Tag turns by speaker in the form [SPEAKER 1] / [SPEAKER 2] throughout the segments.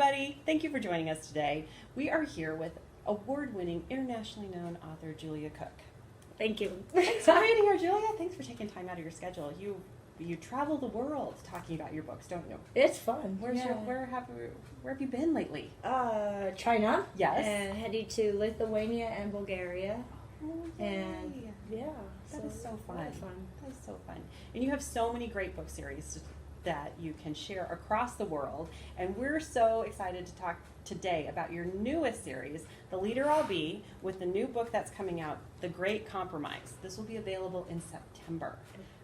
[SPEAKER 1] everybody. Thank you for joining us today. We are here with award-winning, internationally known author Julia Cook.
[SPEAKER 2] Thank you.
[SPEAKER 1] Thanks for being here, Julia. Thanks for taking time out of your schedule. You travel the world talking about your books, don't you?
[SPEAKER 2] It's fun.
[SPEAKER 1] Where have you been lately?
[SPEAKER 2] China.
[SPEAKER 1] Yes.
[SPEAKER 2] And heading to Lithuania and Bulgaria.
[SPEAKER 1] Oh,
[SPEAKER 2] And
[SPEAKER 1] yay.
[SPEAKER 2] yeah,
[SPEAKER 1] That is so fun.
[SPEAKER 2] Really fun.
[SPEAKER 1] That is so fun. And you have so many great book series that you can share across the world. And we're so excited to talk today about your newest series, The Leader I'll Be, with the new book that's coming out, The Great Compromise. This will be available in September.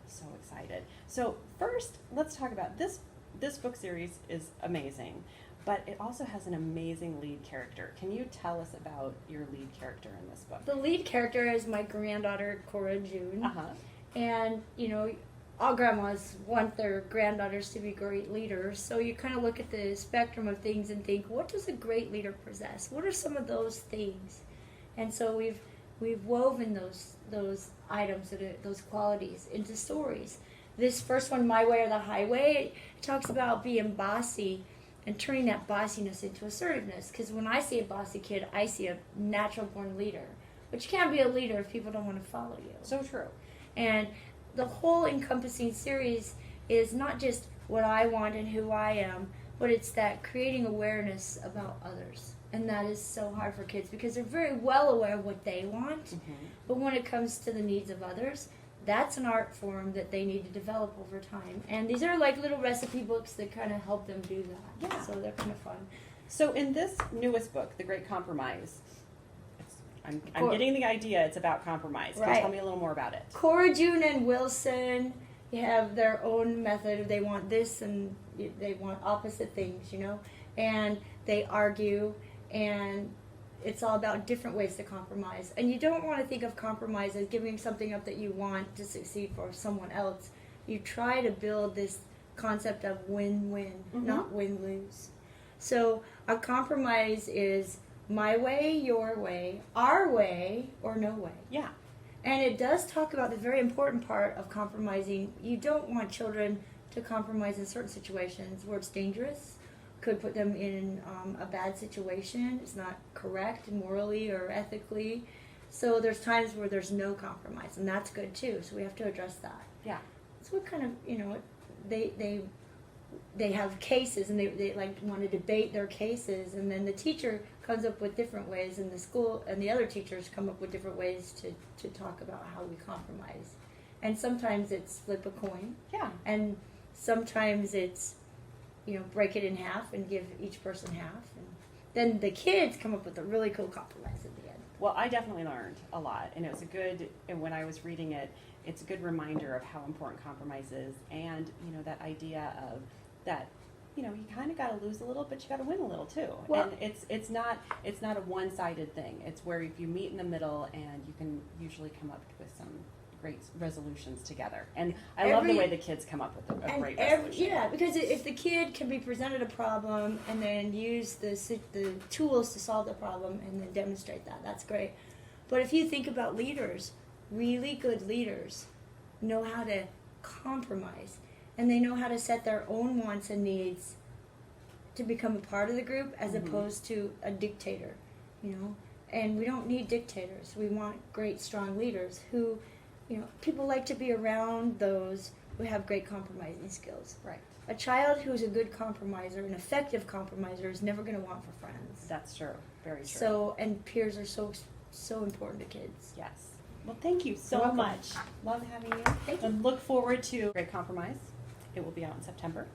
[SPEAKER 1] So excited. So first, let's talk about this. This book series is amazing, but it also has an amazing lead character. Can you tell us about your lead character in this book?
[SPEAKER 2] The lead character is my granddaughter, Cora June.
[SPEAKER 1] Uh-huh.
[SPEAKER 2] And, you know, all grandmas want their granddaughters to be great leaders. So you kind of look at the spectrum of things and think, what does a great leader possess? What are some of those things? And so we've woven those items, those qualities into stories. This first one, My Way or the Highway, it talks about being bossy and turning that bossiness into assertiveness. Because when I see a bossy kid, I see a natural-born leader. But you can't be a leader if people don't want to follow you.
[SPEAKER 1] So true.
[SPEAKER 2] And the whole encompassing series is not just what I want and who I am, but it's that creating awareness about others. And that is so hard for kids because they're very well aware of what they want.
[SPEAKER 1] Mm-hmm.
[SPEAKER 2] But when it comes to the needs of others, that's an art form that they need to develop over time. And these are like little recipe books that kind of help them do that.
[SPEAKER 1] Yeah.
[SPEAKER 2] So they're kind of fun.
[SPEAKER 1] So in this newest book, The Great Compromise, I'm getting the idea it's about compromise. Can you
[SPEAKER 2] Right.
[SPEAKER 1] tell me a little more about it?
[SPEAKER 2] Cora June and Wilson have their own method. They want this and they want opposite things, you know, and they argue, and it's all about different ways to compromise. And you don't want to think of compromise as giving something up that you want to succeed for someone else. You try to build this concept of win-win, not win-lose. So a compromise is my way, your way, our way, or no way.
[SPEAKER 1] Yeah.
[SPEAKER 2] And it does talk about the very important part of compromising. You don't want children to compromise in certain situations where it's dangerous, could put them in a bad situation. It's not correct morally or ethically. So there's times where there's no compromise, and that's good too. So we have to address that.
[SPEAKER 1] Yeah.
[SPEAKER 2] So what kind of, you know, they have cases, and they like want to debate their cases, and then the teacher comes up with different ways, and the school and the other teachers come up with different ways to talk about how we compromise. And sometimes it's flip a coin,
[SPEAKER 1] Yeah.
[SPEAKER 2] and sometimes it's, you know, break it in half and give each person half, and then the kids come up with a really cool compromise at the end.
[SPEAKER 1] Well, I definitely learned a lot, and it was a good, and when I was reading it, it's a good reminder of how important compromise is, and, you know, that idea of that, you know, you kind of got to lose a little, but you got to win a little too.
[SPEAKER 2] Well-
[SPEAKER 1] And it's not a one-sided thing. It's where if you meet in the middle, and you can usually come up with some great resolutions together. And I love the way the kids come up with a great resolution.
[SPEAKER 2] Yeah, because if the kid can be presented a problem and then use the tools to solve the problem and then demonstrate that, that's great. But if you think about leaders, really good leaders know how to compromise, and they know how to set their own wants and needs to become a part of the group as opposed to a dictator, you know. And we don't need dictators. We want great, strong leaders who, you know, people like to be around those who have great compromising skills.
[SPEAKER 1] Right.
[SPEAKER 2] A child who's a good compromiser, an effective compromiser, is never going to want for friends.
[SPEAKER 1] That's true. Very true.
[SPEAKER 2] So, and peers are so important to kids.
[SPEAKER 1] Yes. Well, thank you so
[SPEAKER 2] You're welcome.
[SPEAKER 1] much. Love having you.
[SPEAKER 2] Thank you.
[SPEAKER 1] And look forward to Great Compromise. It will be out in September.